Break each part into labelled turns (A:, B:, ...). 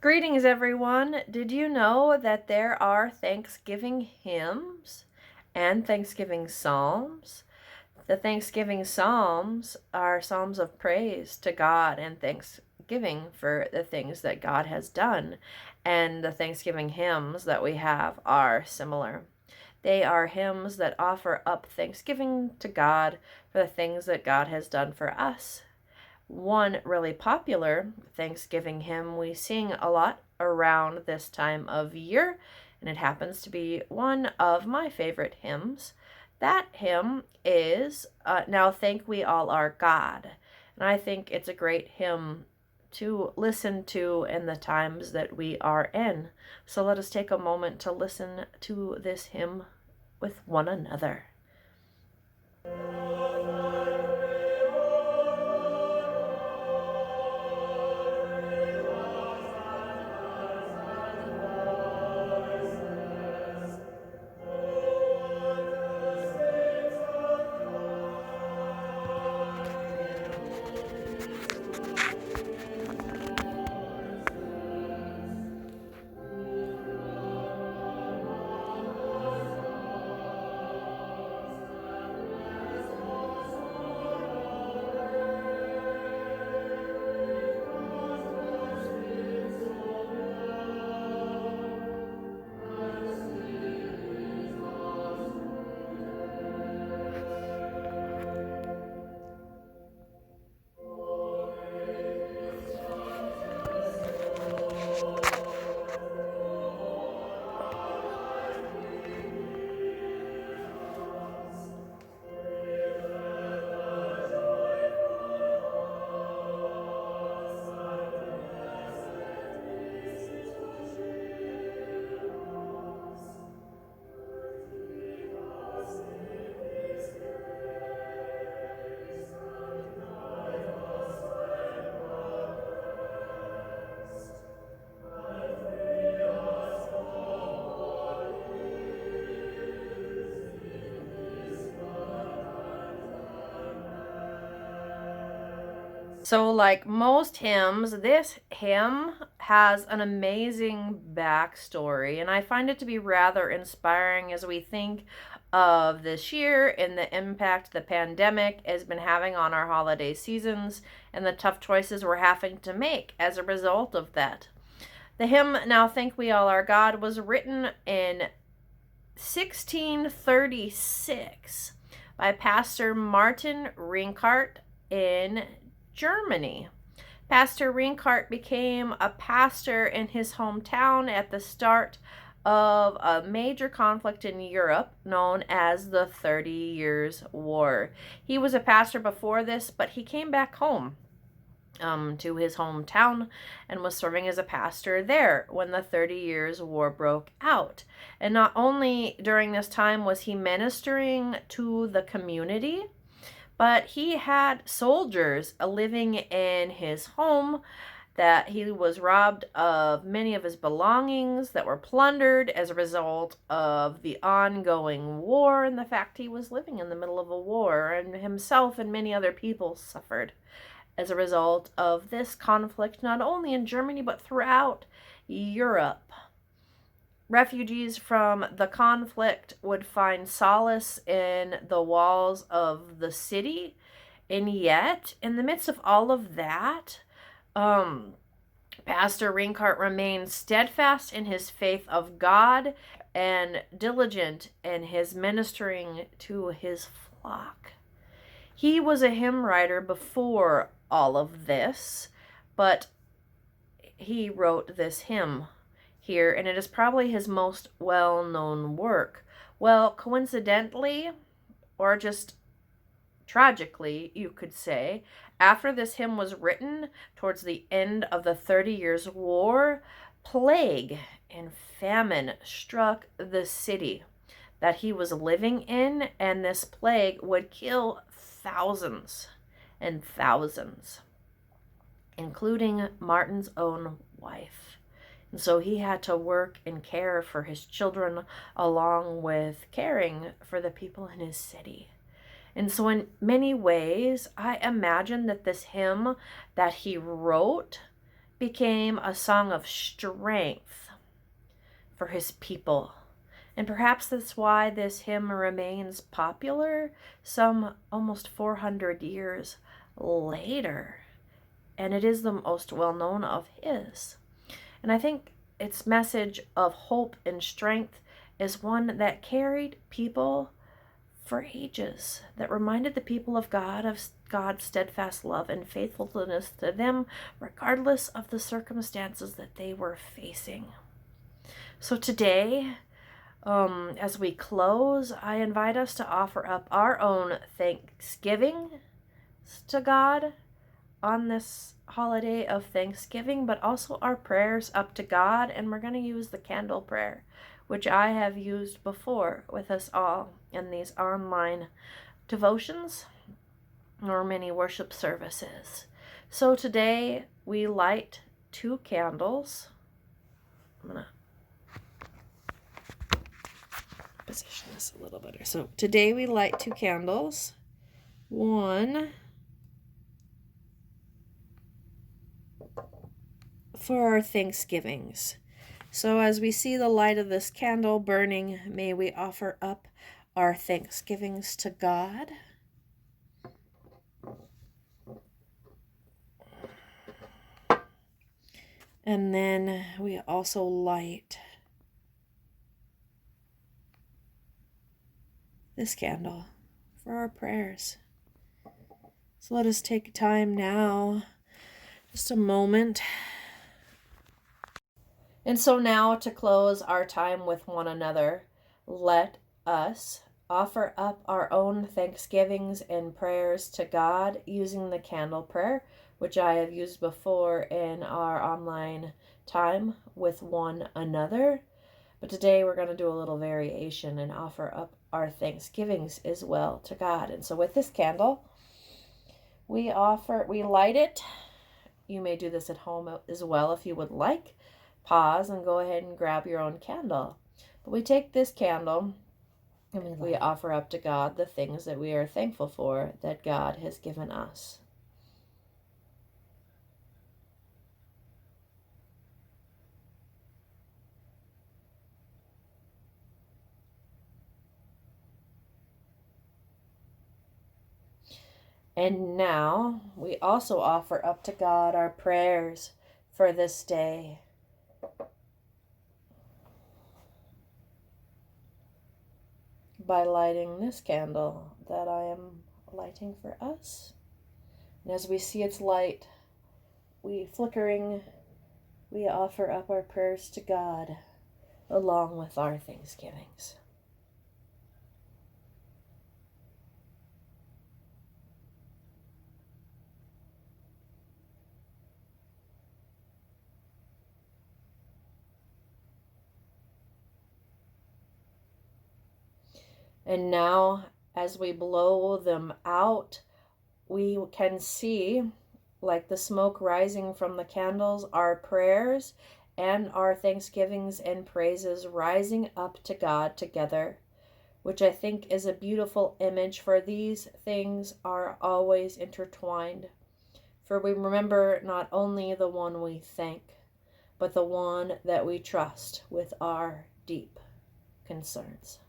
A: Greetings, everyone. Did you know that there are Thanksgiving hymns and Thanksgiving psalms? The Thanksgiving psalms are psalms of praise to God and thanksgiving for the things that God has done. And the Thanksgiving hymns that we have are similar. They are hymns that offer up thanksgiving to God for the things that God has done for us. One really popular Thanksgiving hymn we sing a lot around this time of year, and it happens to be one of my favorite hymns. That hymn is Now Thank We All Our God. And I think it's a great hymn to listen to in the times that we are in. So let us take a moment to listen to this hymn with one another. So, like most hymns, this hymn has an amazing backstory, and I find it to be rather inspiring as we think of this year and the impact the pandemic has been having on our holiday seasons and the tough choices we're having to make as a result of that. The hymn, Now Thank We All Our God, was written in 1636 by Pastor Martin Ringart in Germany. Pastor Ringart became a pastor in his hometown at the start of a major conflict in Europe known as the 30 Years' War. He was a pastor before this, but he came back home to his hometown and was serving as a pastor there when the 30 Years' War broke out. And not only during this time was he ministering to the community, but he had soldiers living in his home that he was robbed of many of his belongings that were plundered as a result of the ongoing war and the fact he was living in the middle of a war, and himself and many other people suffered as a result of this conflict, not only in Germany but throughout Europe. Refugees from the conflict would find solace in the walls of the city, and yet, in the midst of all of that, Pastor Ringart remained steadfast in his faith of God and diligent in his ministering to his flock. He was a hymn writer before all of this, but he wrote this hymn here, and it is probably his most well-known work. Well, coincidentally, or just tragically, you could say, after this hymn was written towards the end of the 30 Years' War, plague and famine struck the city that he was living in, and this plague would kill thousands and thousands, including Martin's own wife. And so he had to work and care for his children along with caring for the people in his city. And so in many ways, I imagine that this hymn that he wrote became a song of strength for his people. And perhaps that's why this hymn remains popular some almost 400 years later. And it is the most well known of his. And I think its message of hope and strength is one that carried people for ages, that reminded the people of God's steadfast love and faithfulness to them, regardless of the circumstances that they were facing. So today, as we close, I invite us to offer up our own thanksgiving to God on this holiday of Thanksgiving, but also our prayers up to God. And we're going to use the candle prayer, which I have used before with us all in these online devotions or many worship services. So today we light 2 candles. I'm going to position this a little better. So today we light 2 candles. One for our Thanksgivings. So as we see the light of this candle burning, may we offer up our thanksgivings to God. And then we also light this candle for our prayers. So let us take time now, just a moment. And so now, to close our time with one another, let us offer up our own thanksgivings and prayers to God using the candle prayer, which I have used before in our online time with one another. But today we're going to do a little variation and offer up our thanksgivings as well to God. And so with this candle, we light it. You may do this at home as well if you would like. Pause and go ahead and grab your own candle. But we take this candle and we offer up to God the things that we are thankful for that God has given us. And now we also offer up to God our prayers for this day. By lighting this candle that I am lighting for us. And as we see its light, we offer up our prayers to God along with our thanksgivings. And now, as we blow them out, we can see, like the smoke rising from the candles, our prayers and our thanksgivings and praises rising up to God together, which I think is a beautiful image, for these things are always intertwined. For we remember not only the one we thank, but the one that we trust with our deep concerns.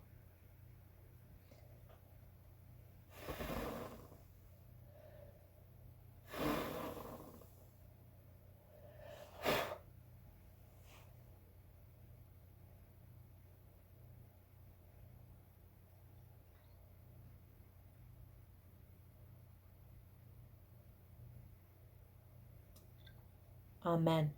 A: Amen.